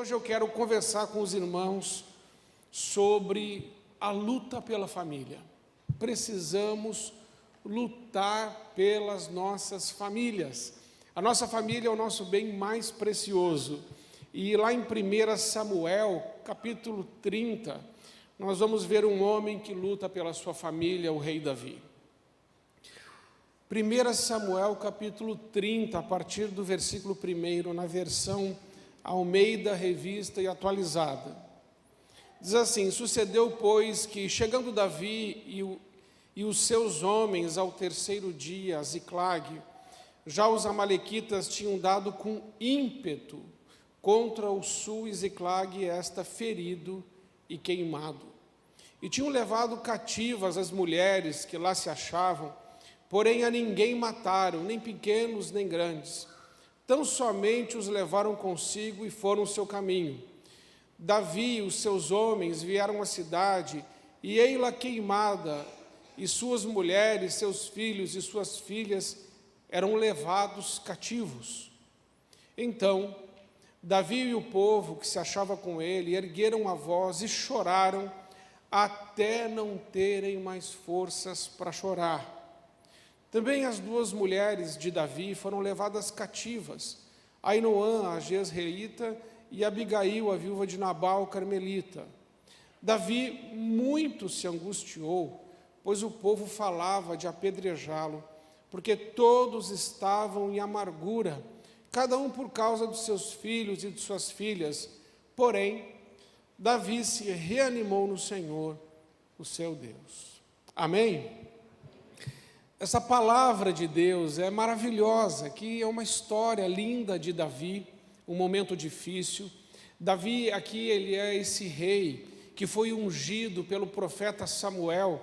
hoje eu quero conversar com os irmãos sobre a luta pela família. Precisamos lutar pelas nossas famílias. A nossa família é o nosso bem mais precioso. E lá em 1 Samuel, capítulo 30, nós vamos ver um homem que luta pela sua família, o rei Davi. 1 Samuel, capítulo 30, a partir do versículo 1, na versão Almeida, Revista e Atualizada. Diz assim: sucedeu, pois, que chegando Davi e os seus homens ao terceiro dia, a Ziclague, já os amalequitas tinham dado com ímpeto contra o sul, e Ziclague esta ferido e queimado. E tinham levado cativas as mulheres que lá se achavam, porém a ninguém mataram, nem pequenos nem grandes. Tão somente os levaram consigo e foram o seu caminho. Davi e os seus homens vieram à cidade, e ei-la queimada, e suas mulheres, seus filhos e suas filhas eram levados cativos. Então, Davi e o povo que se achava com ele ergueram a voz e choraram, até não terem mais forças para chorar. Também as duas mulheres de Davi foram levadas cativas, Ainoã, a jezreelita, e Abigail, a viúva de Nabal, carmelita. Davi muito se angustiou, pois o povo falava de apedrejá-lo, porque todos estavam em amargura, cada um por causa dos seus filhos e de suas filhas. Porém, Davi se reanimou no Senhor, o seu Deus. Amém? Essa palavra de Deus é maravilhosa, que é uma história linda de Davi, um momento difícil. Davi aqui, ele é esse rei que foi ungido pelo profeta Samuel,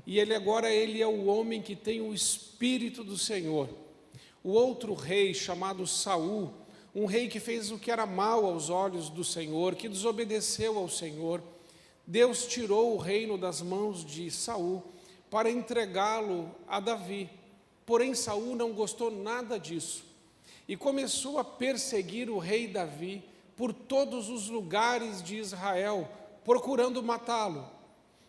e ele é o homem que tem o Espírito do Senhor. O outro rei, chamado Saul, um rei que fez o que era mal aos olhos do Senhor, que desobedeceu ao Senhor, Deus tirou o reino das mãos de Saul para entregá-lo a Davi. Porém, Saul não gostou nada disso e começou a perseguir o rei Davi por todos os lugares de Israel, procurando matá-lo.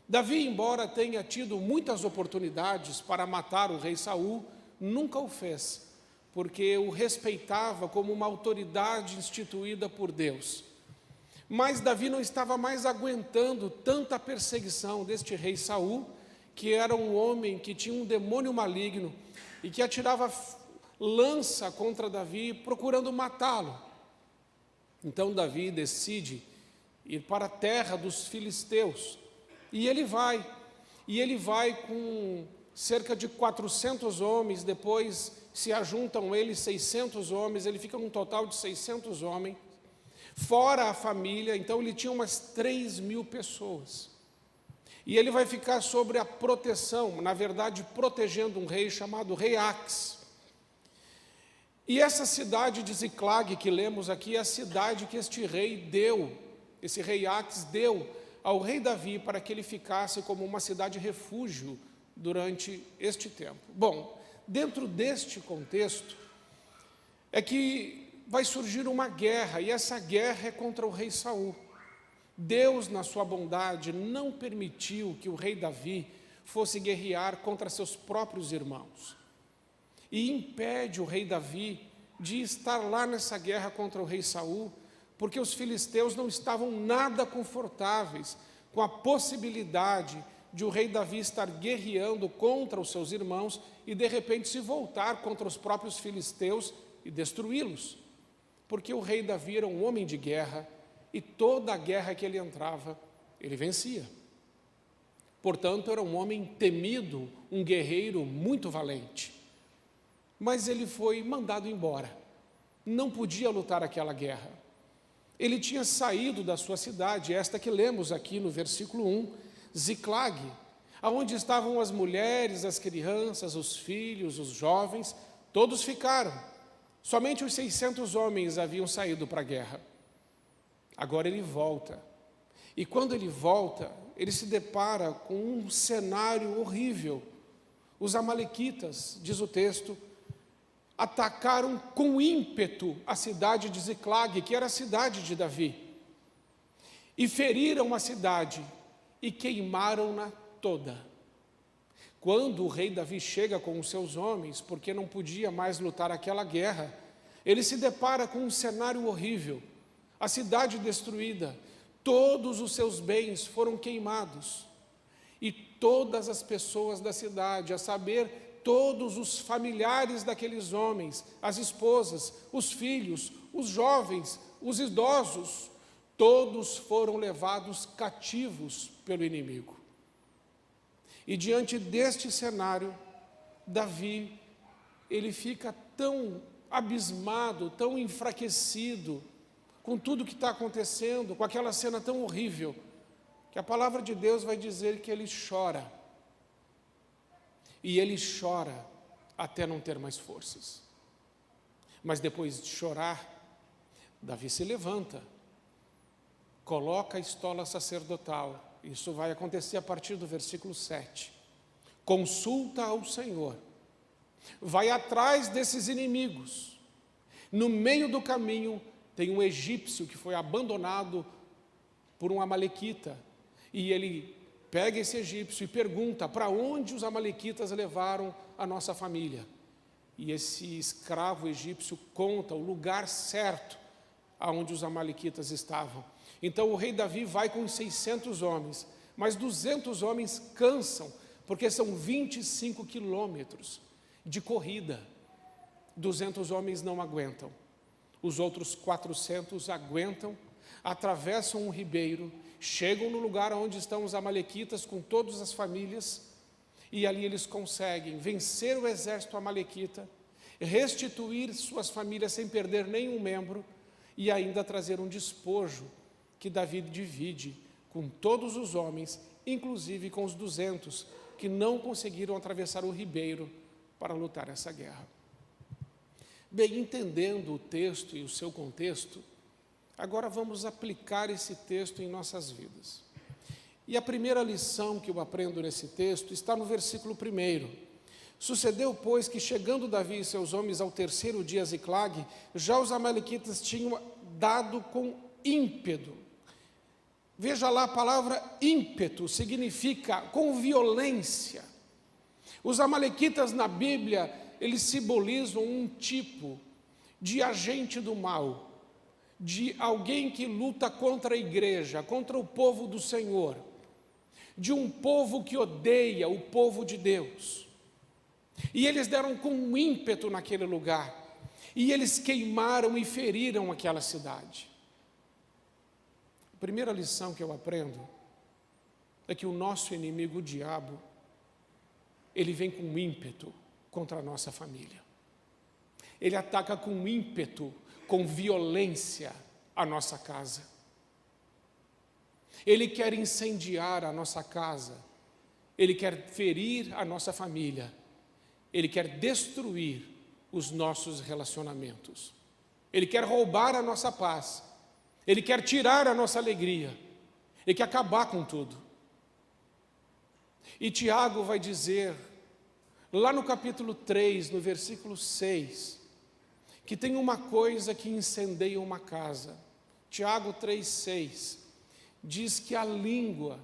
Davi, embora tenha tido muitas oportunidades para matar o rei Saul, nunca o fez, porque o respeitava como uma autoridade instituída por Deus. Mas Davi não estava mais aguentando tanta perseguição deste rei Saul, que era um homem que tinha um demônio maligno e que atirava lança contra Davi, procurando matá-lo. Então Davi decide ir para a terra dos filisteus, e ele vai com cerca de 400 homens, depois se ajuntam eles 600 homens, ele fica um total de 600 homens, fora a família. Então ele tinha umas 3.000 pessoas. E ele vai ficar sobre a proteção, na verdade, protegendo um rei chamado rei Ax. E essa cidade de Ziclague que lemos aqui é a cidade que este rei Ax deu ao rei Davi para que ele ficasse como uma cidade refúgio durante este tempo. Bom, dentro deste contexto é que vai surgir uma guerra, e essa guerra é contra o rei Saul. Deus, na sua bondade, não permitiu que o rei Davi fosse guerrear contra seus próprios irmãos, e impede o rei Davi de estar lá nessa guerra contra o rei Saul, porque os filisteus não estavam nada confortáveis com a possibilidade de o rei Davi estar guerreando contra os seus irmãos e de repente se voltar contra os próprios filisteus e destruí-los, porque o rei Davi era um homem de guerra, e toda a guerra que ele entrava, ele vencia. Portanto, era um homem temido, um guerreiro muito valente. Mas ele foi mandado embora, não podia lutar aquela guerra. Ele tinha saído da sua cidade, esta que lemos aqui no versículo 1, Ziclague, aonde estavam as mulheres, as crianças, os filhos, os jovens, todos ficaram. Somente os 600 homens haviam saído para a guerra. Agora ele volta, e quando ele volta, ele se depara com um cenário horrível. Os amalequitas, diz o texto, atacaram com ímpeto a cidade de Ziclague, que era a cidade de Davi. e feriram a cidade e queimaram-na toda. Quando o rei Davi chega com os seus homens, porque não podia mais lutar aquela guerra, ele se depara com um cenário horrível, a cidade destruída, todos os seus bens foram queimados, e todas as pessoas da cidade, a saber, todos os familiares daqueles homens, as esposas, os filhos, os jovens, os idosos, todos foram levados cativos pelo inimigo. E diante deste cenário, Davi, ele fica tão abismado, tão enfraquecido com tudo que está acontecendo, com aquela cena tão horrível, que a palavra de Deus vai dizer que ele chora. E ele chora até não ter mais forças. Mas depois de chorar, Davi se levanta, coloca a estola sacerdotal. Isso vai acontecer a partir do versículo 7. Consulta ao Senhor, vai atrás desses inimigos. No meio do caminho tem um egípcio que foi abandonado por um amalequita, e ele pega esse egípcio e pergunta: para onde os amalequitas levaram a nossa família? E esse escravo egípcio conta o lugar certo aonde os amalequitas estavam. Então o rei Davi vai com 600 homens, mas 200 homens cansam, porque são 25 quilômetros de corrida. 200 homens não aguentam. Os outros 400 aguentam, atravessam um ribeiro, chegam no lugar onde estão os amalequitas com todas as famílias, e ali eles conseguem vencer o exército amalequita, restituir suas famílias sem perder nenhum membro, e ainda trazer um despojo que Davi divide com todos os homens, inclusive com os 200 que não conseguiram atravessar o ribeiro para lutar essa guerra. Bem, entendendo o texto e o seu contexto, agora vamos aplicar esse texto em nossas vidas. E a primeira lição que eu aprendo nesse texto está no versículo 1. Sucedeu, pois, que chegando Davi e seus homens ao terceiro dia a Ziclag, já os amalequitas tinham dado com ímpeto. Veja lá, a palavra ímpeto significa com violência. Os amalequitas na Bíblia, eles simbolizam um tipo de agente do mal, de alguém que luta contra a igreja, contra o povo do Senhor, de um povo que odeia o povo de Deus. E eles deram com ímpeto naquele lugar, e eles queimaram e feriram aquela cidade. A primeira lição que eu aprendo é que o nosso inimigo, o diabo, ele vem com ímpeto contra a nossa família. Ele ataca com ímpeto, com violência a nossa casa. Ele quer incendiar a nossa casa, ele quer ferir a nossa família, ele quer destruir os nossos relacionamentos, ele quer roubar a nossa paz, ele quer tirar a nossa alegria, ele quer acabar com tudo. E Tiago vai dizer, lá no capítulo 3, no versículo 6, que tem uma coisa que incendeia uma casa. Tiago 3,6 diz que a língua,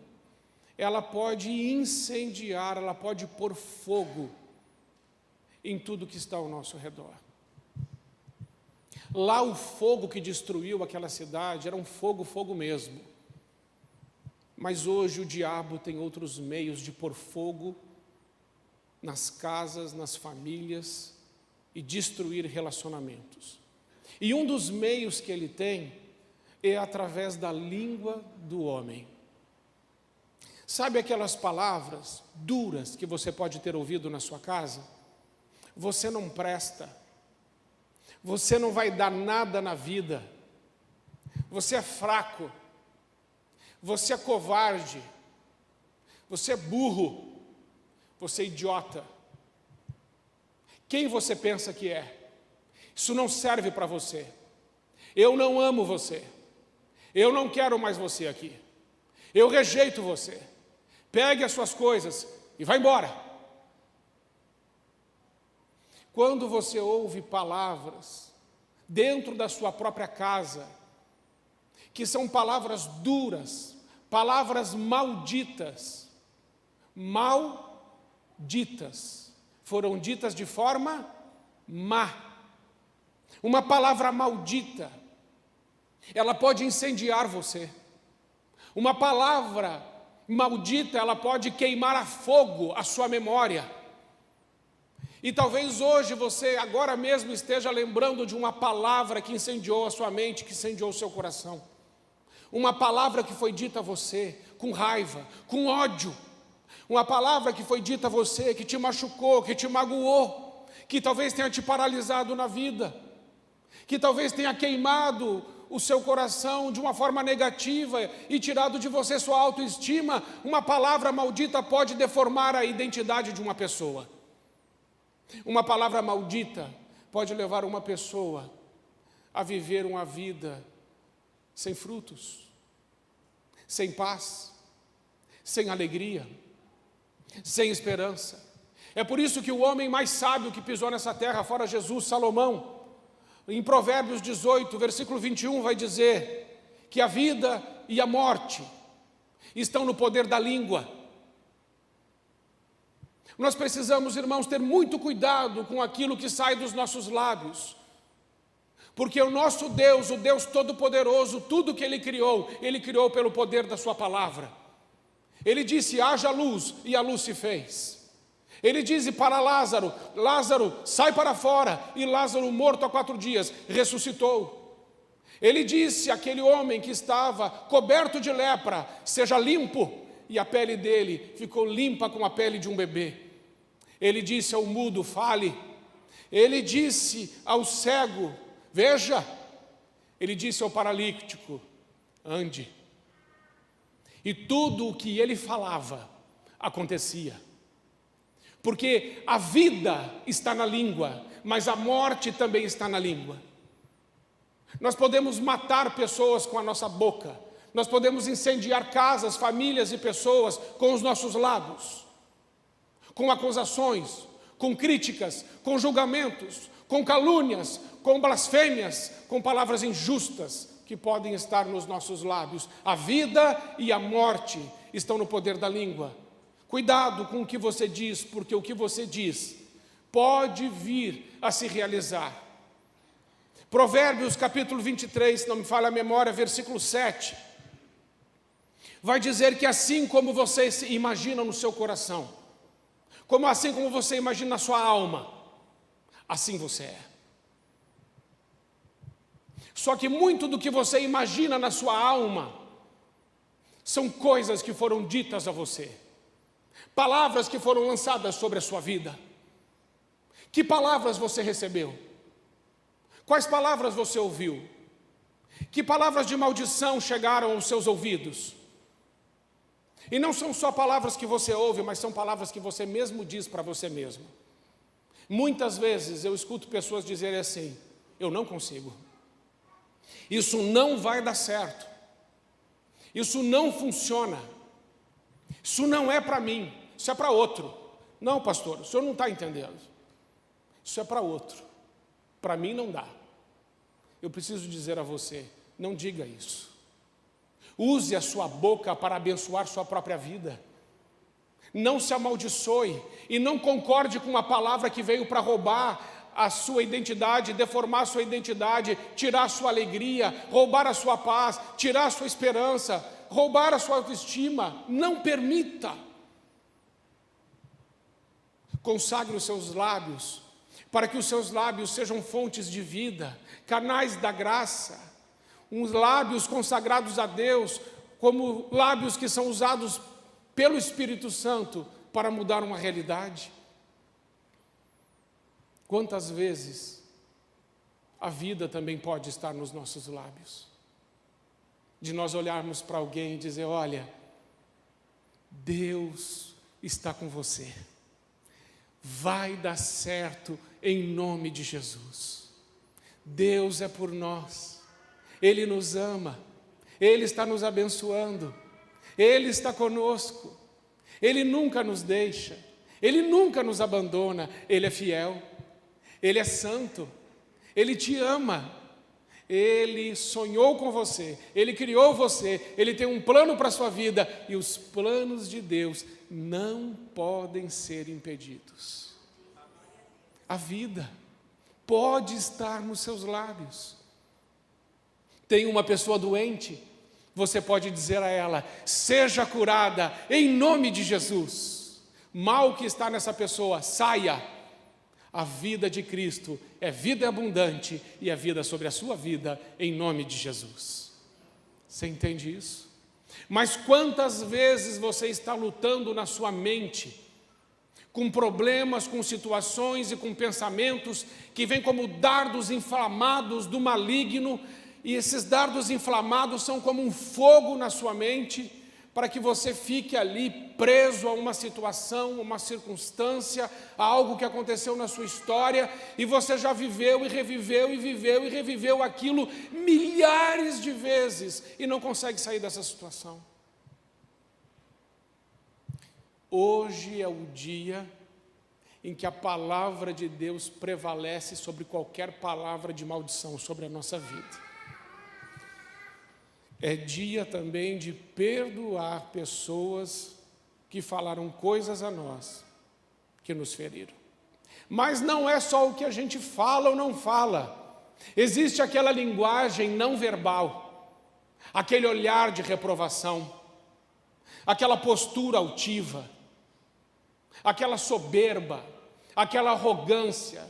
ela pode incendiar, ela pode pôr fogo em tudo que está ao nosso redor. Lá o fogo que destruiu aquela cidade era um fogo mesmo. Mas hoje o diabo tem outros meios de pôr fogo nas casas, nas famílias e destruir relacionamentos. E um dos meios que ele tem é através da língua do homem. Sabe aquelas palavras duras que você pode ter ouvido na sua casa? Você não presta, você não vai dar nada na vida, você é fraco, você é covarde, você é burro, você é idiota. Quem você pensa que é? Isso não serve para você. Eu não amo você. Eu não quero mais você aqui. Eu rejeito você. Pegue as suas coisas e vá embora. Quando você ouve palavras dentro da sua própria casa que são palavras duras, palavras malditas. Malditas. Foram ditas de forma má. Uma palavra maldita, ela pode incendiar você. Uma palavra maldita, ela pode queimar a fogo a sua memória. E talvez hoje você agora mesmo esteja lembrando de uma palavra que incendiou a sua mente, que incendiou o seu coração. Uma palavra que foi dita a você com raiva, com ódio. Uma palavra que foi dita a você, que te machucou, que te magoou, que talvez tenha te paralisado na vida, que talvez tenha queimado o seu coração de uma forma negativa e tirado de você sua autoestima. Uma palavra maldita pode deformar a identidade de uma pessoa. Uma palavra maldita pode levar uma pessoa a viver uma vida sem frutos, sem paz, sem alegria, sem esperança. É por isso que o homem mais sábio que pisou nessa terra, fora Jesus, Salomão, em Provérbios 18, versículo 21, vai dizer que a vida e a morte estão no poder da língua. Nós precisamos, irmãos, ter muito cuidado com aquilo que sai dos nossos lábios, porque o nosso Deus, o Deus Todo-Poderoso, tudo que Ele criou pelo poder da sua palavra. Ele disse, haja luz, e a luz se fez. Ele disse para Lázaro, Lázaro, sai para fora, e Lázaro, morto há 4 dias, ressuscitou. Ele disse àquele homem que estava coberto de lepra, seja limpo, e a pele dele ficou limpa como a pele de um bebê. Ele disse ao mudo, fale. Ele disse ao cego, veja. Ele disse ao paralítico, ande. E tudo o que ele falava acontecia. Porque a vida está na língua, mas a morte também está na língua. Nós podemos matar pessoas com a nossa boca. Nós podemos incendiar casas, famílias e pessoas com os nossos lábios. Com acusações, com críticas, com julgamentos, com calúnias, com blasfêmias, com palavras injustas que podem estar nos nossos lábios. A vida e a morte estão no poder da língua. Cuidado com o que você diz, porque o que você diz pode vir a se realizar. Provérbios capítulo 23, se não me falha a memória, versículo 7, vai dizer que assim como você se imagina no seu coração, assim como você imagina na sua alma, assim você é. Só que muito do que você imagina na sua alma são coisas que foram ditas a você, palavras que foram lançadas sobre a sua vida. Que palavras você recebeu? Quais palavras você ouviu? Que palavras de maldição chegaram aos seus ouvidos? E não são só palavras que você ouve, mas são palavras que você mesmo diz para você mesmo. Muitas vezes eu escuto pessoas dizerem assim, eu não consigo. Isso não vai dar certo. Isso não funciona. Isso não é para mim, isso é para outro. Não, pastor, o senhor não está entendendo. Isso é para outro. Para mim não dá. Eu preciso dizer a você, não diga isso. Use a sua boca para abençoar sua própria vida. Não se amaldiçoe e não concorde com uma palavra que veio para roubar a sua identidade, deformar a sua identidade, tirar a sua alegria, roubar a sua paz, tirar a sua esperança, roubar a sua autoestima. Não permita. Consagre os seus lábios, para que os seus lábios sejam fontes de vida, canais da graça, uns lábios consagrados a Deus, como lábios que são usados pelo Espírito Santo para mudar uma realidade. Quantas vezes a vida também pode estar nos nossos lábios, de nós olharmos para alguém e dizer, olha, Deus está com você, vai dar certo em nome de Jesus. Deus é por nós, Ele nos ama, Ele está nos abençoando, Ele está conosco, Ele nunca nos deixa, Ele nunca nos abandona, Ele é fiel, Ele é santo, Ele te ama, Ele sonhou com você, Ele criou você, Ele tem um plano para a sua vida, e os planos de Deus não podem ser impedidos. A vida pode estar nos seus lábios. Tem uma pessoa doente, você pode dizer a ela: seja curada em nome de Jesus. Mal que está nessa pessoa, saia. A vida de Cristo é vida abundante e é vida sobre a sua vida em nome de Jesus. Você entende isso? Mas quantas vezes você está lutando na sua mente com problemas, com situações e com pensamentos que vêm como dardos inflamados do maligno, e esses dardos inflamados são como um fogo na sua mente, para que você fique ali preso a uma situação, uma circunstância, a algo que aconteceu na sua história, e você já viveu e reviveu e viveu e reviveu aquilo milhares de vezes e não consegue sair dessa situação. Hoje é o dia em que a palavra de Deus prevalece sobre qualquer palavra de maldição sobre a nossa vida. É dia também de perdoar pessoas que falaram coisas a nós, que nos feriram. Mas não é só o que a gente fala ou não fala. Existe aquela linguagem não verbal, aquele olhar de reprovação, aquela postura altiva, aquela soberba, aquela arrogância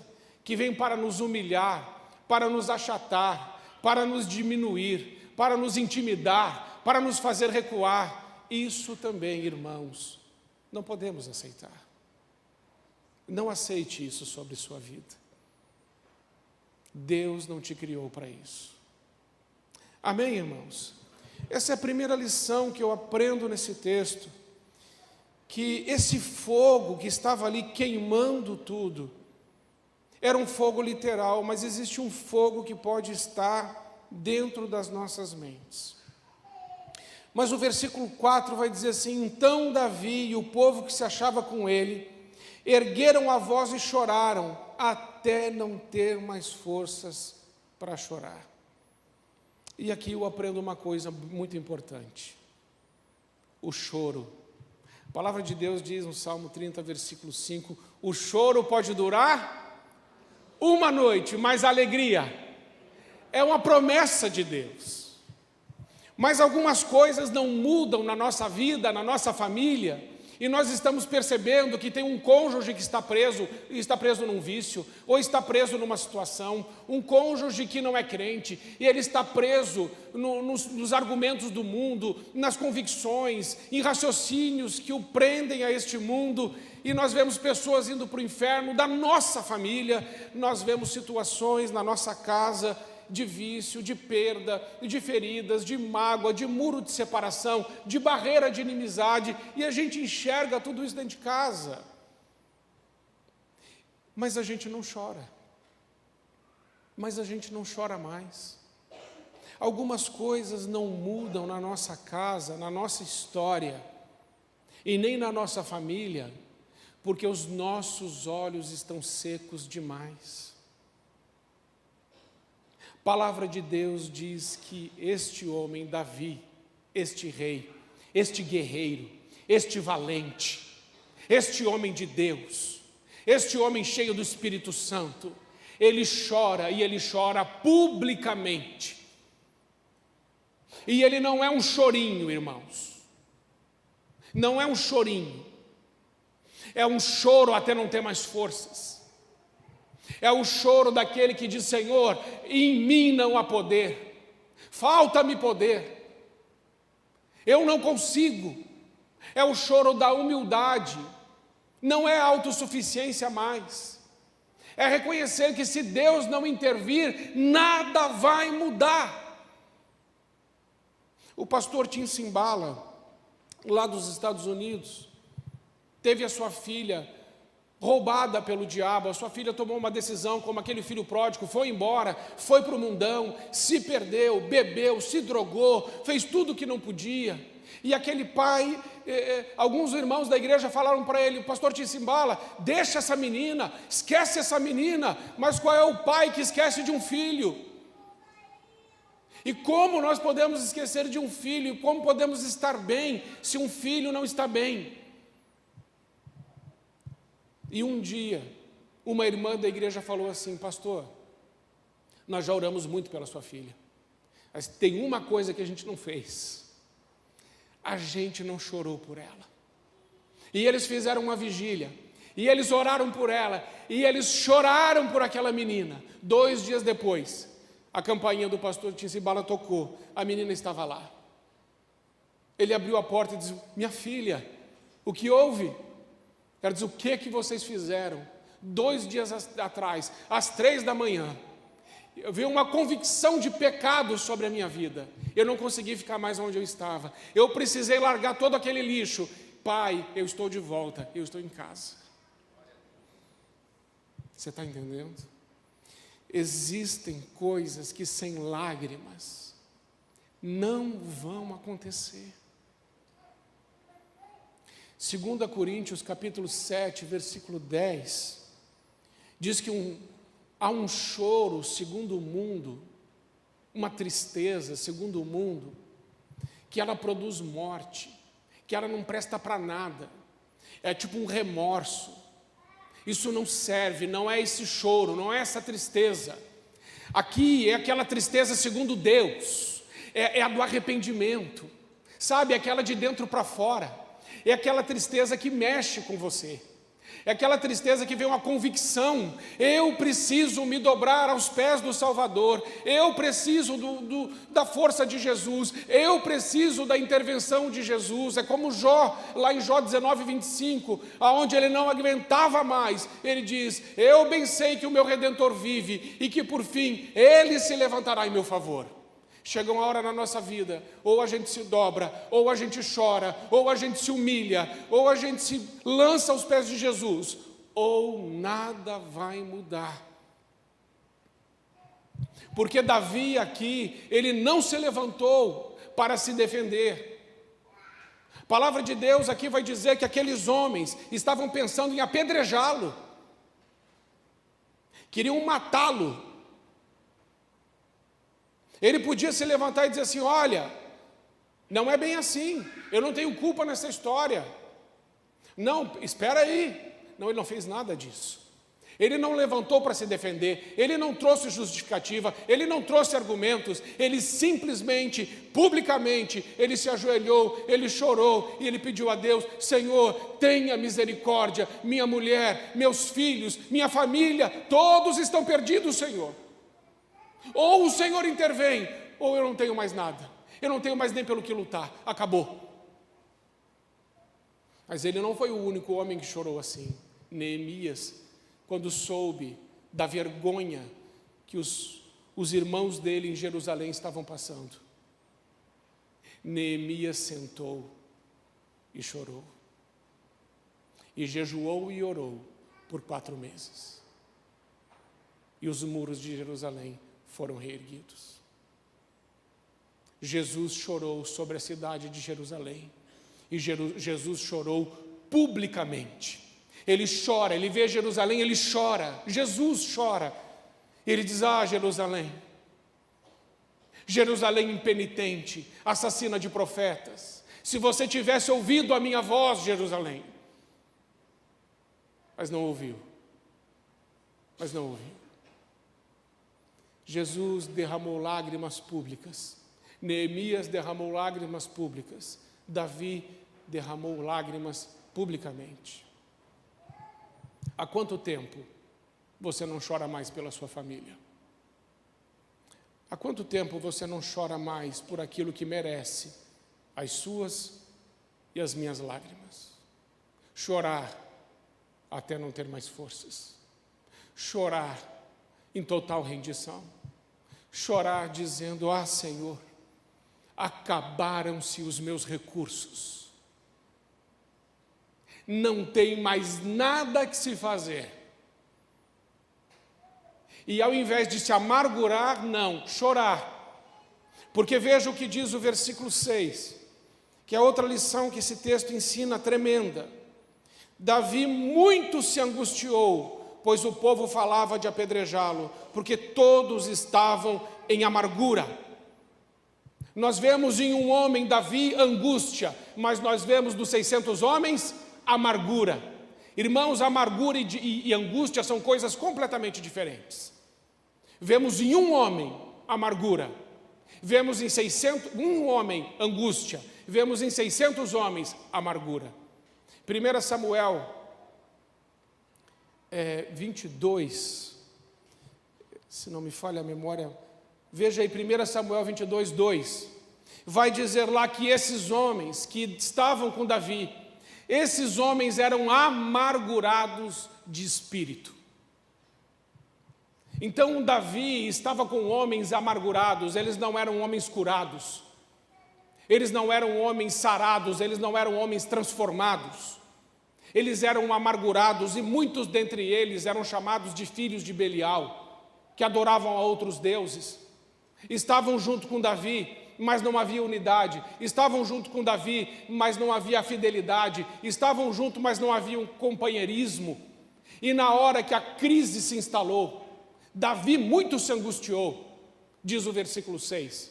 que vem para nos humilhar, para nos achatar, para nos diminuir, para nos intimidar, para nos fazer recuar. Isso também, irmãos, não podemos aceitar. Não aceite isso sobre sua vida. Deus não te criou para isso. Amém, irmãos? Essa é a primeira lição que eu aprendo nesse texto, que esse fogo que estava ali queimando tudo, era um fogo literal, mas existe um fogo que pode estar dentro das nossas mentes. Mas o versículo 4 vai dizer assim: então Davi e o povo que se achava com ele ergueram a voz e choraram, até não ter mais forças para chorar. E aqui eu aprendo uma coisa muito importante: o choro. A palavra de Deus diz no Salmo 30, versículo 5, o choro pode durar uma noite, mas a alegria é uma promessa de Deus. Mas algumas coisas não mudam na nossa vida, na nossa família, e nós estamos percebendo que tem um cônjuge que está preso num vício, ou está preso numa situação, um cônjuge que não é crente, e ele está preso nos argumentos do mundo, nas convicções, em raciocínios que o prendem a este mundo, e nós vemos pessoas indo para o inferno da nossa família, nós vemos situações na nossa casa, de vício, de perda, de feridas, de mágoa, de muro de separação, de barreira de inimizade, e a gente enxerga tudo isso dentro de casa. Mas a gente não chora. Mas a gente não chora mais. Algumas coisas não mudam na nossa casa, na nossa história, e nem na nossa família, porque os nossos olhos estão secos demais. A palavra de Deus diz que este homem, Davi, este rei, este guerreiro, este valente, este homem de Deus, este homem cheio do Espírito Santo, ele chora, e ele chora publicamente. E ele não é um chorinho, irmãos, não é um chorinho, é um choro até não ter mais forças. É o choro daquele que diz: Senhor, em mim não há poder, falta-me poder, eu não consigo. É o choro da humildade, não é autossuficiência mais. É reconhecer que se Deus não intervir, nada vai mudar. O pastor Tim Simbala, lá dos Estados Unidos, teve a sua filha roubada pelo diabo. A sua filha tomou uma decisão como aquele filho pródigo, foi embora, foi para o mundão, se perdeu, bebeu, se drogou, fez tudo o que não podia. E aquele pai, alguns irmãos da igreja falaram para ele: pastor Tim Simbala, deixa essa menina, esquece essa menina. Mas qual é o pai que esquece de um filho? E como nós podemos esquecer de um filho? E como podemos estar bem se um filho não está bem? E um dia, uma irmã da igreja falou assim: pastor, nós já oramos muito pela sua filha, mas tem uma coisa que a gente não fez: a gente não chorou por ela. E eles fizeram uma vigília, e eles oraram por ela, e eles choraram por aquela menina. 2 dias depois, a campainha do pastor Tincibala tocou, a menina estava lá. Ele abriu a porta e disse: minha filha, o que houve? Ela disse: o que vocês fizeram? 2 dias atrás, às 3 da manhã, eu vi uma convicção de pecado sobre a minha vida. Eu não consegui ficar mais onde eu estava. Eu precisei largar todo aquele lixo. Pai, eu estou de volta, eu estou em casa. Você está entendendo? Existem coisas que sem lágrimas não vão acontecer. 2 Coríntios capítulo 7, versículo 10, diz que há um choro segundo o mundo, uma tristeza segundo o mundo, que ela produz morte, que ela não presta para nada, é tipo um remorso. Isso não serve, não é esse choro, não é essa tristeza. Aqui é aquela tristeza segundo Deus, é a do arrependimento, sabe, aquela de dentro para fora. É aquela tristeza que mexe com você. É aquela tristeza que vem uma convicção: eu preciso me dobrar aos pés do Salvador, eu preciso da força de Jesus, eu preciso da intervenção de Jesus. É como Jó, lá em Jó 19, 25, aonde ele não aguentava mais, ele diz: eu bem sei que o meu Redentor vive e que por fim ele se levantará em meu favor. Chega uma hora na nossa vida, ou a gente se dobra, ou a gente chora, ou a gente se humilha, ou a gente se lança aos pés de Jesus, ou nada vai mudar. Porque Davi aqui, ele não se levantou para se defender. A palavra de Deus aqui vai dizer que aqueles homens estavam pensando em apedrejá-lo, queriam matá-lo. Ele podia se levantar e dizer assim: olha, não é bem assim, eu não tenho culpa nessa história. Não, espera aí. Não, ele não fez nada disso. Ele não levantou para se defender, ele não trouxe justificativa, ele não trouxe argumentos, ele simplesmente, publicamente, ele se ajoelhou, ele chorou e ele pediu a Deus: Senhor, tenha misericórdia, minha mulher, meus filhos, minha família, todos estão perdidos, Senhor. Ou o Senhor intervém, ou eu não tenho mais nada, eu não tenho mais nem pelo que lutar, acabou. Mas ele não foi o único homem que chorou assim. Neemias, quando soube da vergonha que os irmãos dele em Jerusalém estavam passando, Neemias sentou e chorou, e jejuou e orou por 4 meses, e os muros de Jerusalém foram reerguidos. Jesus chorou sobre a cidade de Jerusalém, e Jesus chorou publicamente. Ele chora, ele vê Jerusalém, ele chora, Jesus chora. Ele diz: ah, Jerusalém, Jerusalém impenitente, assassina de profetas, se você tivesse ouvido a minha voz, Jerusalém. Mas não ouviu, Jesus derramou lágrimas públicas, Neemias derramou lágrimas públicas, Davi derramou lágrimas publicamente. Há quanto tempo você não chora mais pela sua família? Há quanto tempo você não chora mais por aquilo que merece as suas e as minhas lágrimas? Chorar até não ter mais forças, chorar em total rendição, chorar dizendo: ah, Senhor, acabaram-se os meus recursos, não tem mais nada que se fazer. E ao invés de se amargurar, não, chorar. Porque veja o que diz o versículo 6, que é outra lição que esse texto ensina, tremenda. Davi muito se angustiou, pois o povo falava de apedrejá-lo, porque todos estavam em amargura. Nós vemos em um homem, Davi, angústia, mas nós vemos dos 600 homens, amargura. Irmãos, amargura e angústia são coisas completamente diferentes. Vemos em um homem, amargura. Vemos em 600, um homem, angústia. Vemos em 600 homens, amargura. 1 Samuel 22, se não me falha a memória, veja aí 1 Samuel 22, 2, vai dizer lá que esses homens que estavam com Davi, esses homens eram amargurados de espírito. Então Davi estava com homens amargurados, eles não eram homens curados, eles não eram homens sarados, eles não eram homens transformados. Eles eram amargurados e muitos dentre eles eram chamados de filhos de Belial, que adoravam a outros deuses. Estavam junto com Davi, mas não havia unidade. Estavam junto com Davi, mas não havia fidelidade. Estavam juntos, mas não havia um companheirismo. E na hora que a crise se instalou, Davi muito se angustiou, diz o versículo 6.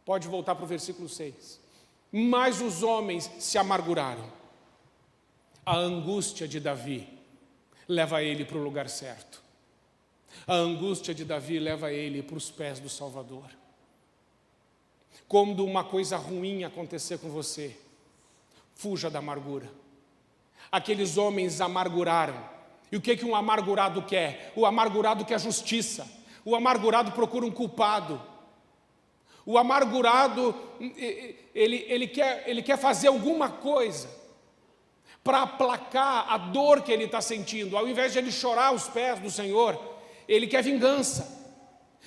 Pode voltar para o versículo 6. Mas os homens se amarguraram. A angústia de Davi leva ele para o lugar certo. A angústia de Davi leva ele para os pés do Salvador. Quando uma coisa ruim acontecer com você, fuja da amargura. Aqueles homens amarguraram. E o que um amargurado quer? O amargurado quer justiça. O amargurado procura um culpado. O amargurado, ele quer fazer alguma coisa para aplacar a dor que ele está sentindo. Ao invés de ele chorar aos pés do Senhor, ele quer vingança.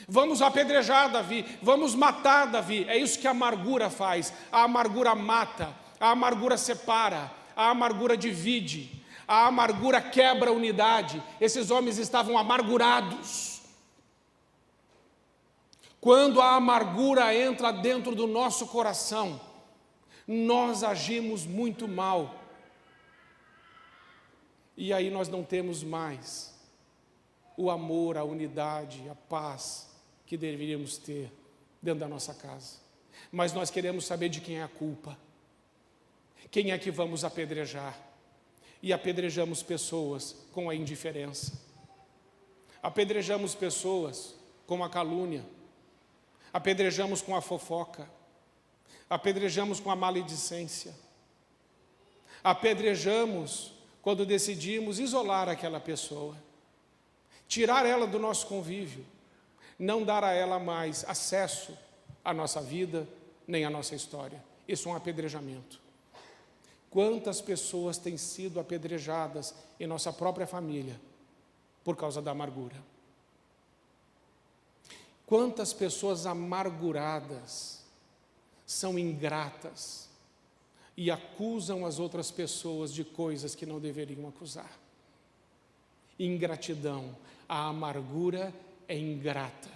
Vamos apedrejar Davi, vamos matar Davi. É isso que a amargura faz. A amargura mata, a amargura separa, a amargura divide, a amargura quebra a unidade. Esses homens estavam amargurados. Quando a amargura entra dentro do nosso coração, nós agimos muito mal. E aí nós não temos mais o amor, a unidade, a paz que deveríamos ter dentro da nossa casa. Mas nós queremos saber de quem é a culpa. Quem é que vamos apedrejar? E apedrejamos pessoas com a indiferença. Apedrejamos pessoas com a calúnia. Apedrejamos com a fofoca. Apedrejamos com a maledicência. Apedrejamos quando decidimos isolar aquela pessoa, tirar ela do nosso convívio, não dar a ela mais acesso à nossa vida, nem à nossa história. Isso é um apedrejamento. Quantas pessoas têm sido apedrejadas em nossa própria família por causa da amargura? Quantas pessoas amarguradas são ingratas e acusam as outras pessoas de coisas que não deveriam acusar? Ingratidão, a amargura é ingrata.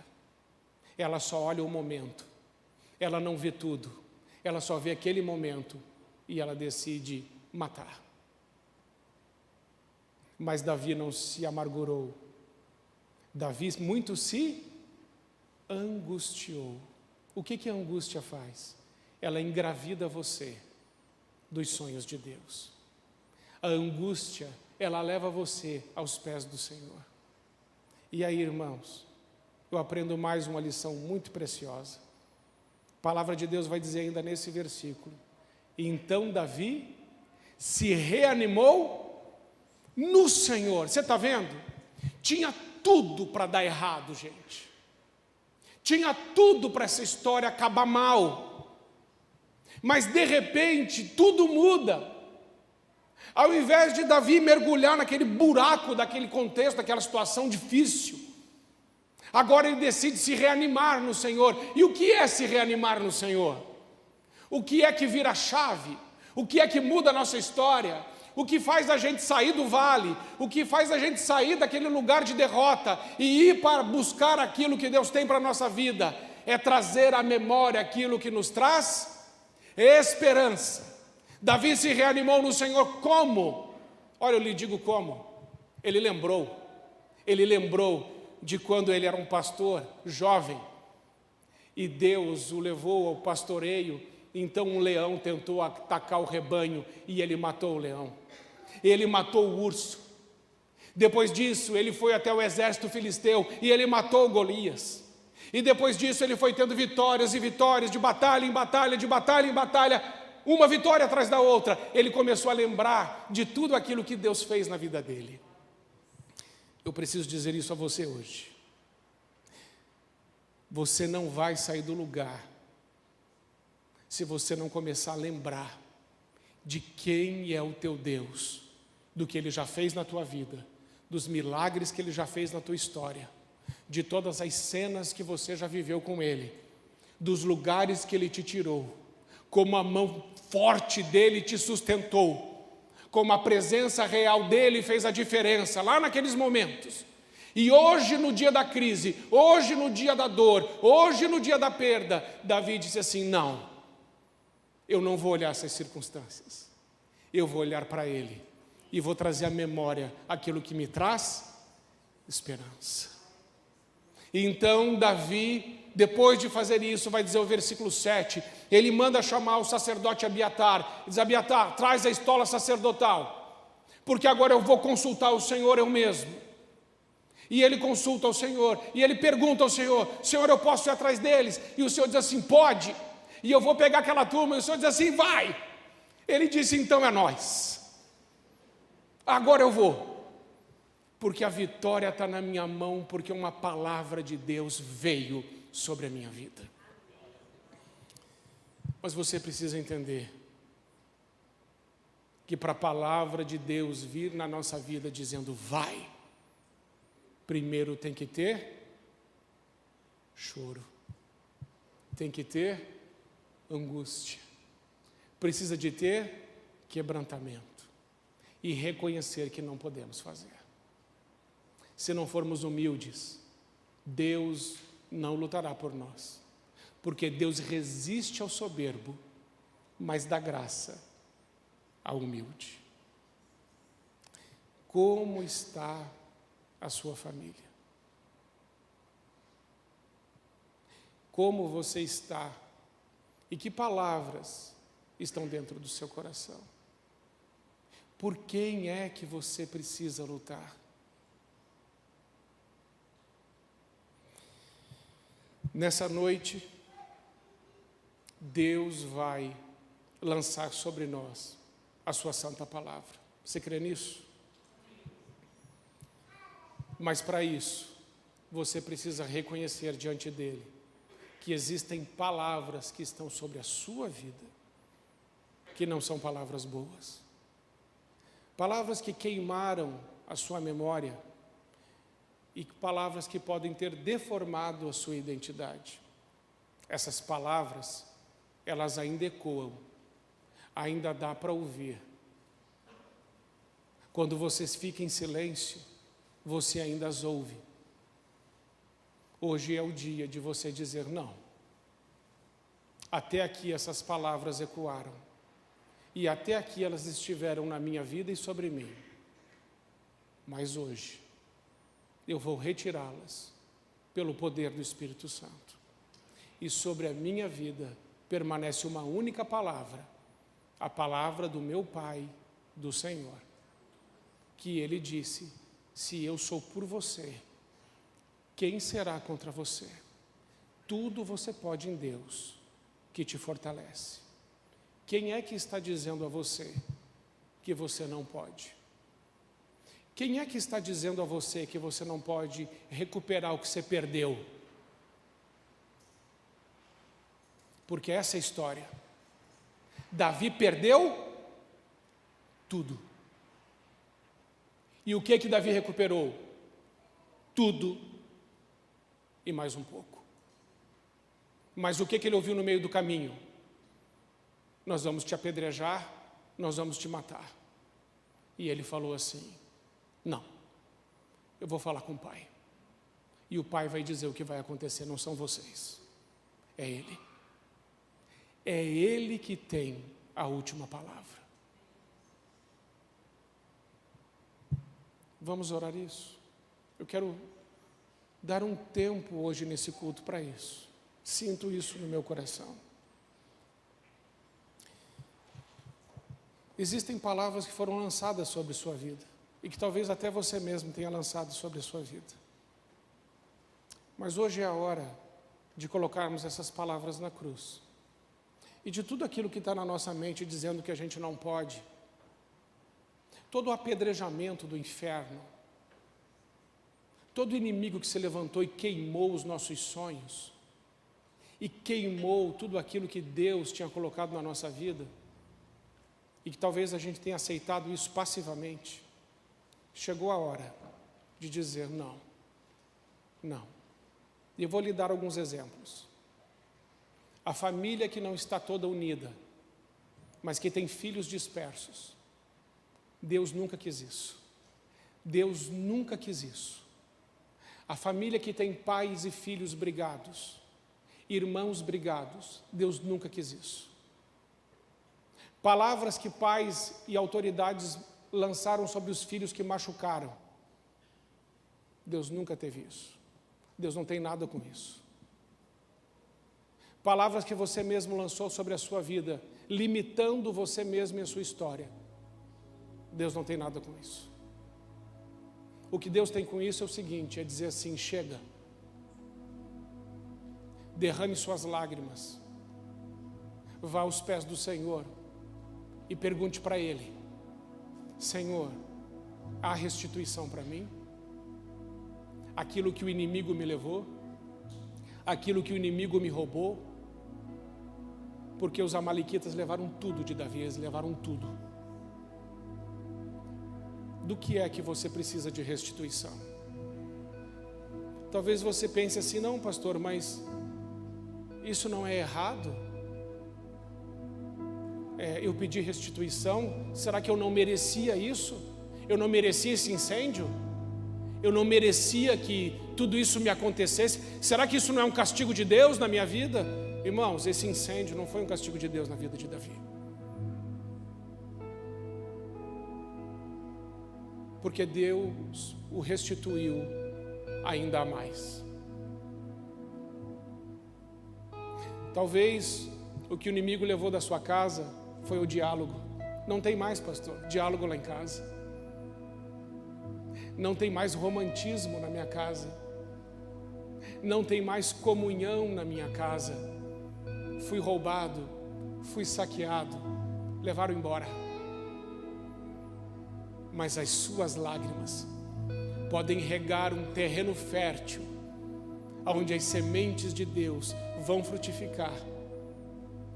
Ela só olha o momento, ela não vê tudo, ela só vê aquele momento e ela decide matar. Mas Davi não se amargurou. Davi muito se angustiou. O que a angústia faz? Ela engravida você dos sonhos de Deus. A angústia, ela leva você aos pés do Senhor. E aí, irmãos, eu aprendo mais uma lição muito preciosa. A palavra de Deus vai dizer ainda nesse versículo: então Davi se reanimou no Senhor. Você está vendo? Tinha tudo para dar errado, gente. Tinha tudo para essa história acabar mal. Mas de repente tudo muda. Ao invés de Davi mergulhar naquele buraco, daquele contexto, daquela situação difícil, agora ele decide se reanimar no Senhor. E o que é se reanimar no Senhor? O que é que vira a chave? O que é que muda a nossa história? O que faz a gente sair do vale? O que faz a gente sair daquele lugar de derrota e ir para buscar aquilo que Deus tem para a nossa vida? É trazer à memória aquilo que nos traz esperança. Davi se reanimou no Senhor como? Olha, eu lhe digo como. Ele lembrou de quando ele era um pastor jovem e Deus o levou ao pastoreio. Então um leão tentou atacar o rebanho e ele matou o leão. Ele matou o urso. Depois disso, ele foi até o exército filisteu e ele matou Golias. E depois disso, ele foi tendo vitórias e vitórias, de batalha em batalha, de batalha em batalha, uma vitória atrás da outra. Ele começou a lembrar de tudo aquilo que Deus fez na vida dele. Eu preciso dizer isso a você hoje. Você não vai sair do lugar se você não começar a lembrar de quem é o teu Deus, do que Ele já fez na tua vida, dos milagres que Ele já fez na tua história, de todas as cenas que você já viveu com Ele, dos lugares que Ele te tirou, como a mão forte dEle te sustentou, como a presença real dEle fez a diferença lá naqueles momentos. E hoje, no dia da crise, hoje no dia da dor, hoje no dia da perda, Davi disse assim: não, eu não vou olhar essas circunstâncias, eu vou olhar para Ele e vou trazer à memória aquilo que me traz esperança. E então Davi, depois de fazer isso, vai dizer o versículo 7, ele manda chamar o sacerdote Abiatar, diz: Abiatar, traz a estola sacerdotal, porque agora eu vou consultar o Senhor eu mesmo. E ele consulta o Senhor, e ele pergunta ao Senhor: Senhor, eu posso ir atrás deles? E o Senhor diz assim: pode. E eu vou pegar aquela turma, e o Senhor diz assim: vai. Ele disse: então é nós, agora eu vou, porque a vitória está na minha mão, porque uma palavra de Deus veio sobre a minha vida. Mas você precisa entender que para a palavra de Deus vir na nossa vida dizendo vai, primeiro tem que ter choro, tem que ter angústia, precisa de ter quebrantamento e reconhecer que não podemos fazer. Se não formos humildes, Deus não lutará por nós, porque Deus resiste ao soberbo, mas dá graça ao humilde. Como está a sua família? Como você está? E que palavras estão dentro do seu coração? Por quem é que você precisa lutar? Nessa noite, Deus vai lançar sobre nós a sua santa palavra. Você crê nisso? Mas para isso, você precisa reconhecer diante dele que existem palavras que estão sobre a sua vida, que não são palavras boas. Palavras que queimaram a sua memória e palavras que podem ter deformado a sua identidade. Essas palavras, elas ainda ecoam, ainda dá para ouvir. Quando você fica em silêncio, você ainda as ouve. Hoje é o dia de você dizer não. Até aqui essas palavras ecoaram. E até aqui elas estiveram na minha vida e sobre mim. Mas hoje, eu vou retirá-las pelo poder do Espírito Santo. E sobre a minha vida permanece uma única palavra, a palavra do meu Pai, do Senhor, que Ele disse: se eu sou por você, quem será contra você? Tudo você pode em Deus, que te fortalece. Quem é que está dizendo a você que você não pode? Quem é que está dizendo a você que você não pode recuperar o que você perdeu? Porque essa é a história. Davi perdeu tudo. E o que Davi recuperou? Tudo e mais um pouco. Mas o que ele ouviu no meio do caminho? Nós vamos te apedrejar, nós vamos te matar. E ele falou assim: não, eu vou falar com o Pai. E o Pai vai dizer o que vai acontecer, não são vocês. É Ele. É Ele que tem a última palavra. Vamos orar isso? Eu quero dar um tempo hoje nesse culto para isso. Sinto isso no meu coração. Existem palavras que foram lançadas sobre sua vida e que talvez até você mesmo tenha lançado sobre a sua vida. Mas hoje é a hora de colocarmos essas palavras na cruz. E de tudo aquilo que está na nossa mente dizendo que a gente não pode, todo o apedrejamento do inferno, todo inimigo que se levantou e queimou os nossos sonhos, e queimou tudo aquilo que Deus tinha colocado na nossa vida, e que talvez a gente tenha aceitado isso passivamente, chegou a hora de dizer não, não. E eu vou lhe dar alguns exemplos. A família que não está toda unida, mas que tem filhos dispersos, Deus nunca quis isso. Deus nunca quis isso. A família que tem pais e filhos brigados, irmãos brigados, Deus nunca quis isso. Palavras que pais e autoridades lançaram sobre os filhos que machucaram, Deus nunca teve isso. Deus não tem nada com isso. Palavras que você mesmo lançou sobre a sua vida, limitando você mesmo e a sua história, Deus não tem nada com isso. O que Deus tem com isso é o seguinte, é dizer assim, chega, derrame suas lágrimas, vá aos pés do Senhor e pergunte para Ele, Senhor, há restituição para mim? Aquilo que o inimigo me levou, aquilo que o inimigo me roubou, porque os amalequitas levaram tudo de Davi, eles levaram tudo. Do que é que você precisa de restituição? Talvez você pense assim, não pastor, mas isso não é errado? Eu pedi restituição, será que eu não merecia isso? Eu não merecia esse incêndio? Eu não merecia que tudo isso me acontecesse? Será que isso não é um castigo de Deus na minha vida? Irmãos, esse incêndio não foi um castigo de Deus na vida de Davi. Porque Deus o restituiu ainda mais. Talvez o que o inimigo levou da sua casa foi o diálogo. Não tem mais, pastor, diálogo lá em casa. Não tem mais romantismo na minha casa. Não tem mais comunhão na minha casa. Fui roubado, fui saqueado, levaram embora. Mas as suas lágrimas podem regar um terreno fértil, onde as sementes de Deus vão frutificar,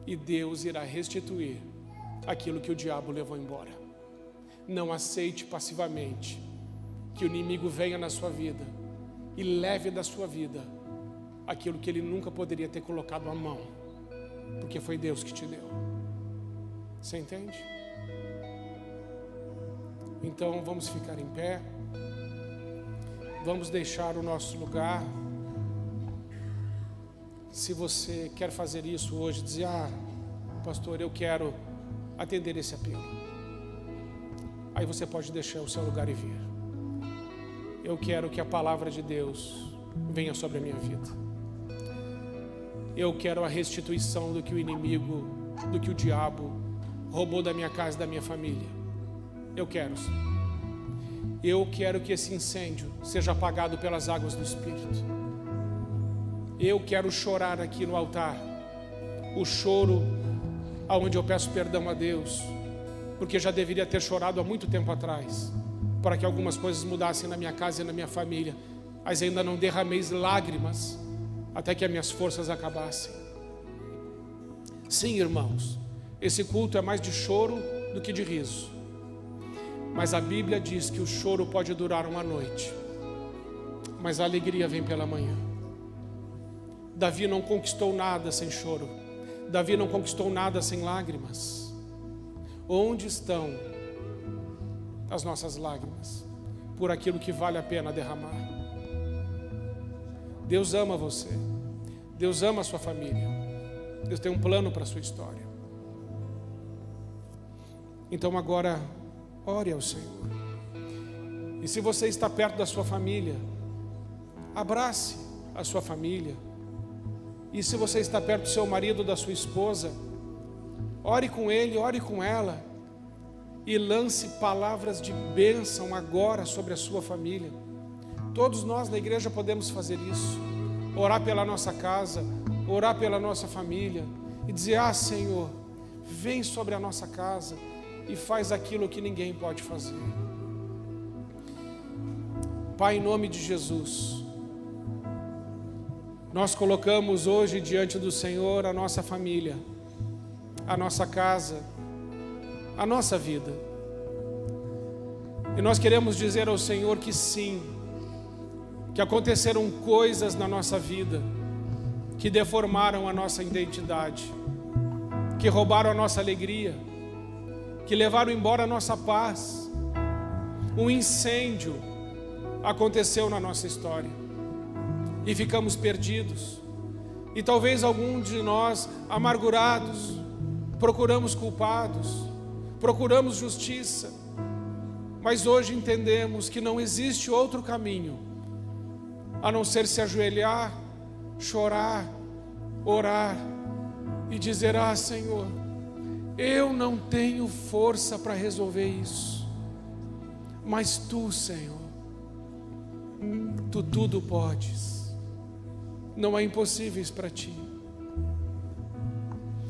e Deus irá restituir aquilo que o diabo levou embora. Não aceite passivamente que o inimigo venha na sua vida e leve da sua vida aquilo que ele nunca poderia ter colocado à mão, porque foi Deus que te deu. Você entende? Então vamos ficar em pé, vamos deixar o nosso lugar. Se você quer fazer isso hoje, dizer, pastor, eu quero atender esse apelo, aí você pode deixar o seu lugar e vir. Eu quero que a palavra de Deus venha sobre a minha vida. Eu quero a restituição do que o inimigo, do que o diabo roubou da minha casa e da minha família. Eu quero. Eu quero que esse incêndio seja apagado pelas águas do Espírito. Eu quero chorar aqui no altar, o choro aonde eu peço perdão a Deus, porque já deveria ter chorado há muito tempo atrás, para que algumas coisas mudassem na minha casa e na minha família, mas ainda não derramei lágrimas até que as minhas forças acabassem. Sim, irmãos, esse culto é mais de choro do que de riso. Mas a Bíblia diz que o choro pode durar uma noite, mas a alegria vem pela manhã. Davi não conquistou nada sem choro. Davi não conquistou nada sem lágrimas. Onde estão as nossas lágrimas por aquilo que vale a pena derramar? Deus ama você. Deus ama a sua família. Deus tem um plano para a sua história. Então agora, ore ao Senhor. E se você está perto da sua família, abrace a sua família E se você está perto do seu marido ou da sua esposa, ore com ele, ore com ela, e lance palavras de bênção agora sobre a sua família. Todos nós na igreja podemos fazer isso, orar pela nossa casa, orar pela nossa família, e dizer: ah, Senhor, vem sobre a nossa casa e faz aquilo que ninguém pode fazer. Pai, em nome de Jesus, nós colocamos hoje diante do Senhor a nossa família, a nossa casa, a nossa vida. E nós queremos dizer ao Senhor que sim, que aconteceram coisas na nossa vida que deformaram a nossa identidade, que roubaram a nossa alegria, que levaram embora a nossa paz. Um incêndio aconteceu na nossa história e ficamos perdidos. E talvez algum de nós, amargurados, procuramos culpados, procuramos justiça, mas hoje entendemos que não existe outro caminho a não ser se ajoelhar, chorar, orar e dizer: ah, Senhor, eu não tenho força para resolver isso, mas Tu, Senhor, Tu tudo podes, não há impossíveis para Ti.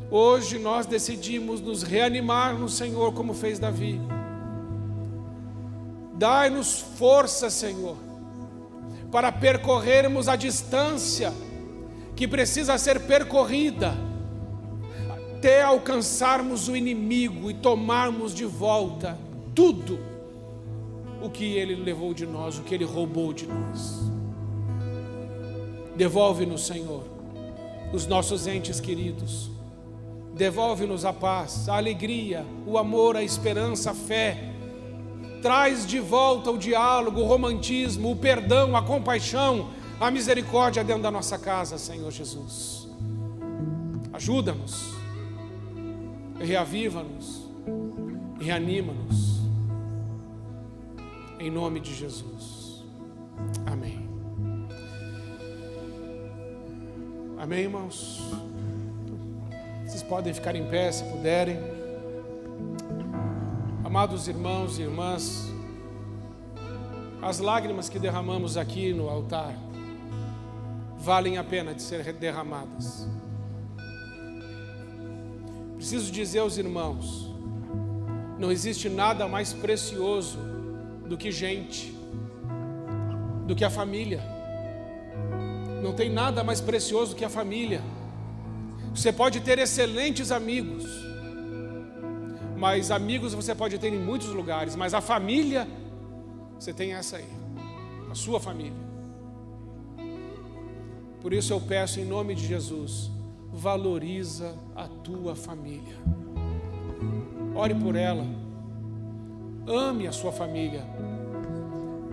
Hoje nós decidimos nos reanimar no Senhor como fez Davi. Dai-nos força, Senhor, para percorrermos a distância que precisa ser percorrida até alcançarmos o inimigo e tomarmos de volta tudo o que ele levou de nós, o que ele roubou de nós. Devolve-nos, Senhor, os nossos entes queridos. Devolve-nos a paz, a alegria, o amor, a esperança, a fé. Traz de volta o diálogo, o romantismo, o perdão, a compaixão, a misericórdia dentro da nossa casa, Senhor Jesus. Ajuda-nos, reaviva-nos, reanima-nos, em nome de Jesus. Amém. Amém, irmãos? Vocês podem ficar em pé se puderem. Amados irmãos e irmãs, as lágrimas que derramamos aqui no altar valem a pena de ser derramadas. Preciso dizer aos irmãos, não existe nada mais precioso do que gente, do que a família. Não tem nada mais precioso do que a família. Você pode ter excelentes amigos, mas amigos você pode ter em muitos lugares, mas a família, você tem essa aí, a sua família. Por isso eu peço em nome de Jesus, valoriza a tua família. Ore por ela, ame a sua família,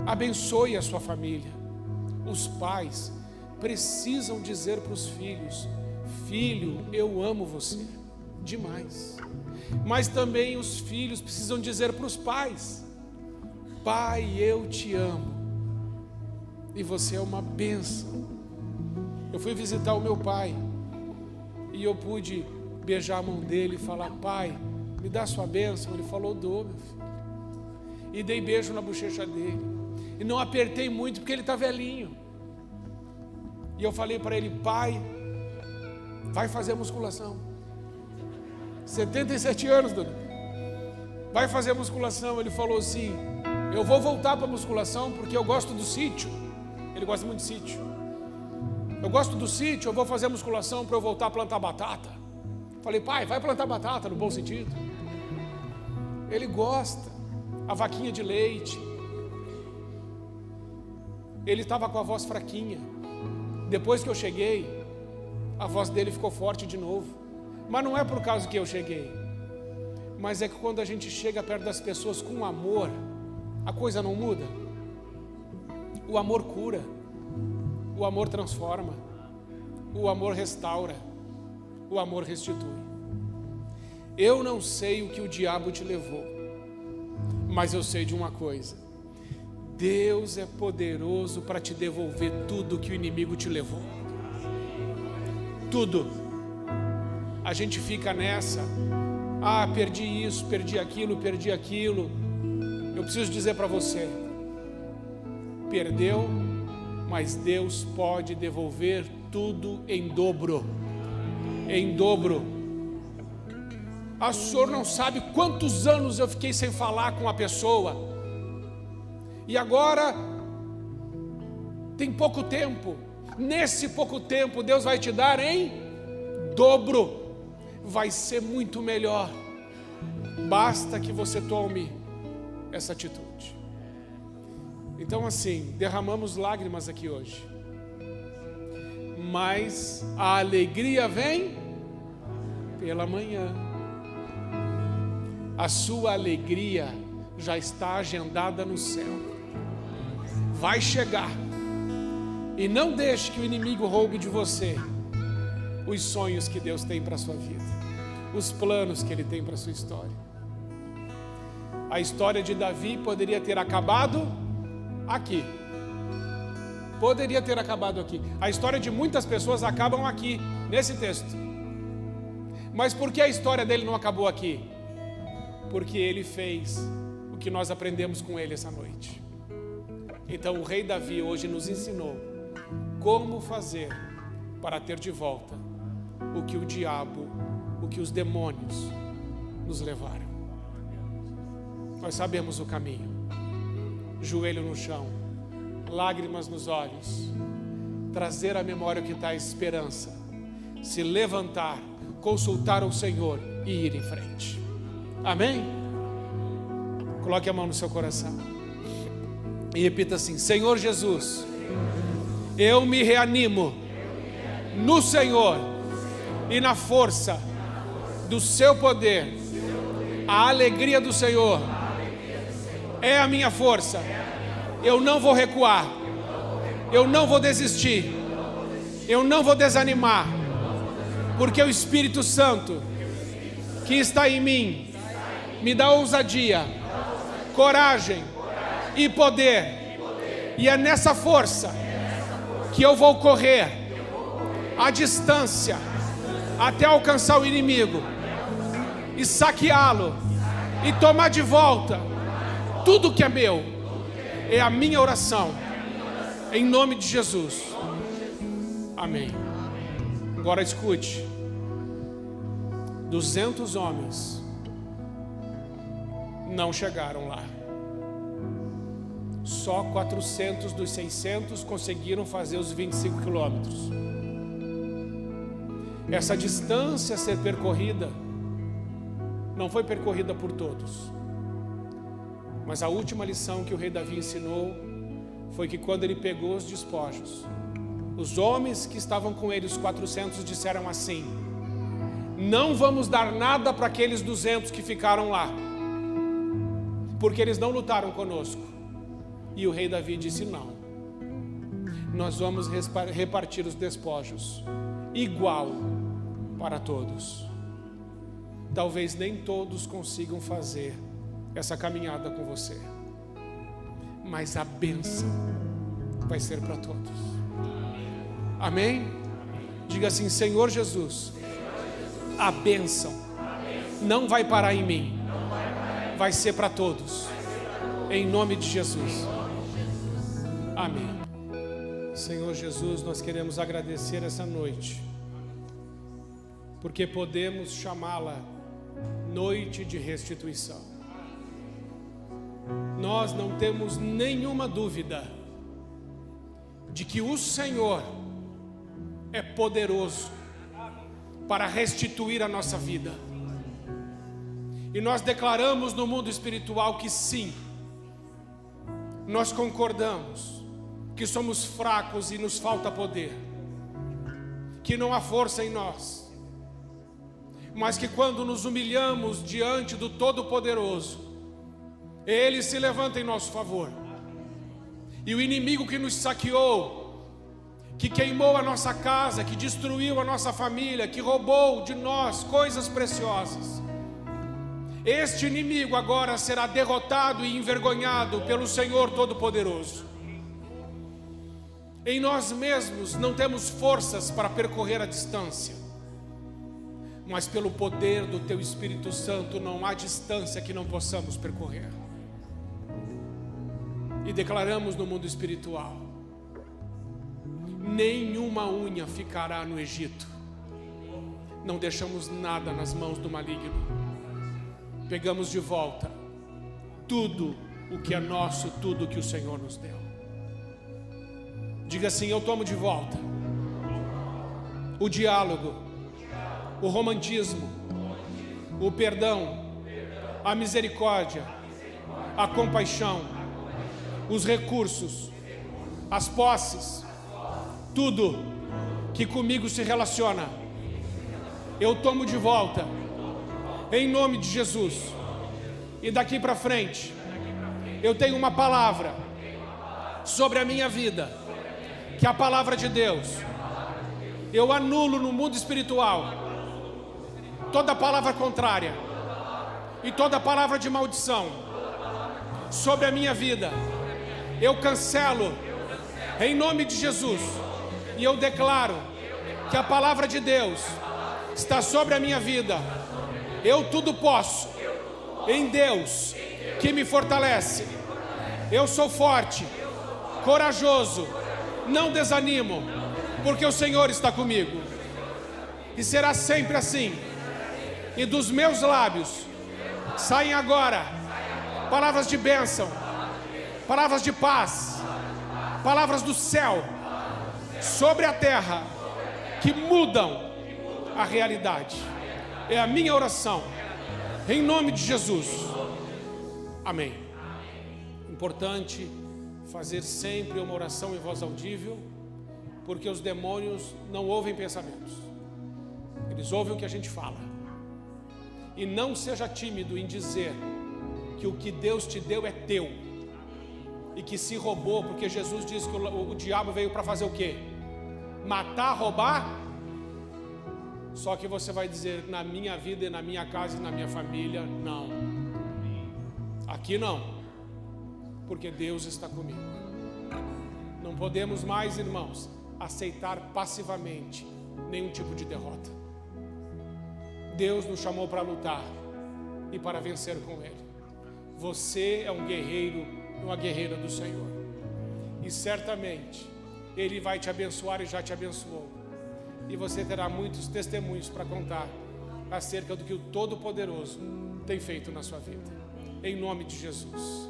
abençoe a sua família. Os pais precisam dizer para os filhos: filho, eu amo você demais. Mas também os filhos precisam dizer para os pais: pai, eu te amo e você é uma bênção. Eu fui visitar o meu pai e eu pude beijar a mão dele e falar: pai, me dá sua bênção. Ele falou: dou, meu filho. E dei beijo na bochecha dele e não apertei muito porque ele está velhinho. E eu falei para ele: pai, vai fazer musculação. 77 anos, dona. Vai fazer musculação. Ele falou assim: eu vou voltar para a musculação porque eu gosto do sítio. Ele gosta muito de sítio. Eu gosto do sítio, eu vou fazer musculação para eu voltar a plantar batata. Falei: pai, vai plantar batata no bom sentido. Ele gosta. A vaquinha de leite. Ele estava com a voz fraquinha. Depois que eu cheguei, a voz dele ficou forte de novo. Mas não é por causa que eu cheguei, mas é que quando a gente chega perto das pessoas com amor, a coisa não muda. O amor cura, o amor transforma, o amor restaura, o amor restitui. Eu não sei o que o diabo te levou, mas eu sei de uma coisa: Deus é poderoso para te devolver tudo que o inimigo te levou. tudo. A gente fica nessa, perdi isso, perdi aquilo. Eu preciso dizer para você, perdeu, mas Deus pode devolver tudo em dobro. Em dobro. O senhor não sabe quantos anos eu fiquei sem falar com a pessoa, e agora tem pouco tempo. Nesse pouco tempo Deus vai te dar em dobro. Vai ser muito melhor. Basta que você tome essa atitude. Então, assim, derramamos lágrimas aqui hoje, mas a alegria vem pela manhã. A sua alegria já está agendada no céu. Vai chegar. E não deixe que o inimigo roube de você os sonhos que Deus tem para a sua vida, os planos que Ele tem para a sua história. A história de Davi poderia ter acabado aqui. Poderia ter acabado aqui. A história de muitas pessoas acabam aqui, nesse texto. Mas por que a história dele não acabou aqui? Porque ele fez o que nós aprendemos com ele essa noite. Então o rei Davi hoje nos ensinou como fazer para ter de volta o que o diabo, o que os demônios nos levaram. Nós sabemos o caminho. Joelho no chão, lágrimas nos olhos, trazer à memória o que está a esperança, se levantar, consultar o Senhor e ir em frente. Amém? Coloque a mão no seu coração e repita assim: Senhor Jesus, eu me reanimo no Senhor e na força do seu poder. A alegria do Senhor é a minha força. Eu não vou recuar, eu não vou desistir, eu não vou desanimar, porque o Espírito Santo que está em mim me dá ousadia, coragem e poder. E é nessa força que eu vou correr a distância até alcançar o inimigo e saqueá-lo e tomar de volta tudo que é meu. É a minha oração, em nome de Jesus. Amém. Agora escute: 200 homens não chegaram lá. Só 400 dos 600 conseguiram fazer os 25 quilômetros. Essa distância a ser percorrida não foi percorrida por todos. Mas a última lição que o rei Davi ensinou foi que quando ele pegou os despojos, os homens que estavam com ele, os 400, disseram assim: não vamos dar nada para aqueles 200 que ficaram lá, porque eles não lutaram conosco. E o rei Davi disse: não, nós vamos repartir os despojos igual para todos. Talvez nem todos consigam fazer essa caminhada com você, mas a bênção vai ser para todos. Amém? Diga assim: Senhor Jesus, a bênção não vai parar em mim, vai ser para todos, em nome de Jesus. Amém. Senhor Jesus, nós queremos agradecer essa noite, porque podemos chamá-la noite de restituição. Nós não temos nenhuma dúvida de que o Senhor é poderoso para restituir a nossa vida. E nós declaramos no mundo espiritual que sim, nós concordamos que somos fracos e nos falta poder, que não há força em nós, mas que quando nos humilhamos diante do Todo-Poderoso, Ele se levanta em nosso favor. E o inimigo que nos saqueou, que queimou a nossa casa, que destruiu a nossa família, que roubou de nós coisas preciosas, este inimigo agora será derrotado e envergonhado pelo Senhor Todo-Poderoso. Em nós mesmos não temos forças para percorrer a distância, mas pelo poder do Teu Espírito Santo não há distância que não possamos percorrer. E declaramos no mundo espiritual: nenhuma unha ficará no Egito. Não deixamos nada nas mãos do maligno. Pegamos de volta tudo o que é nosso, tudo o que o Senhor nos deu. Diga assim: eu tomo de volta o diálogo, o romantismo, o perdão, a misericórdia, a compaixão, os recursos, as posses, tudo que comigo se relaciona, eu tomo de volta, em nome de Jesus. E daqui para frente, eu tenho uma palavra sobre a minha vida, que é a palavra de Deus. Eu anulo no mundo espiritual toda palavra contrária e toda palavra de maldição sobre a minha vida. Eu cancelo em nome de Jesus, e eu declaro que a palavra de Deus está sobre a minha vida. Eu tudo posso em Deus que me fortalece. Eu sou forte, corajoso, não desanimo, porque o Senhor está comigo. E será sempre assim. E dos meus lábios saem agora palavras de bênção, palavras de paz, palavras do céu sobre a terra, que mudam a realidade. É a minha oração, em nome de Jesus. Amém. Importante fazer sempre uma oração em voz audível, porque os demônios não ouvem pensamentos, eles ouvem o que a gente fala. E não seja tímido em dizer que o que Deus te deu é teu, e que se roubou, porque Jesus disse que o diabo veio para fazer o quê? Matar, roubar. Só que você vai dizer: na minha vida e na minha casa e na minha família, não. Aqui não, porque Deus está comigo. Não podemos mais, irmãos, aceitar passivamente nenhum tipo de derrota. Deus nos chamou para lutar e para vencer com Ele. Você é um guerreiro, uma guerreira do Senhor, e certamente Ele vai te abençoar e já te abençoou. E você terá muitos testemunhos para contar acerca do que o Todo-Poderoso tem feito na sua vida. Em nome de Jesus.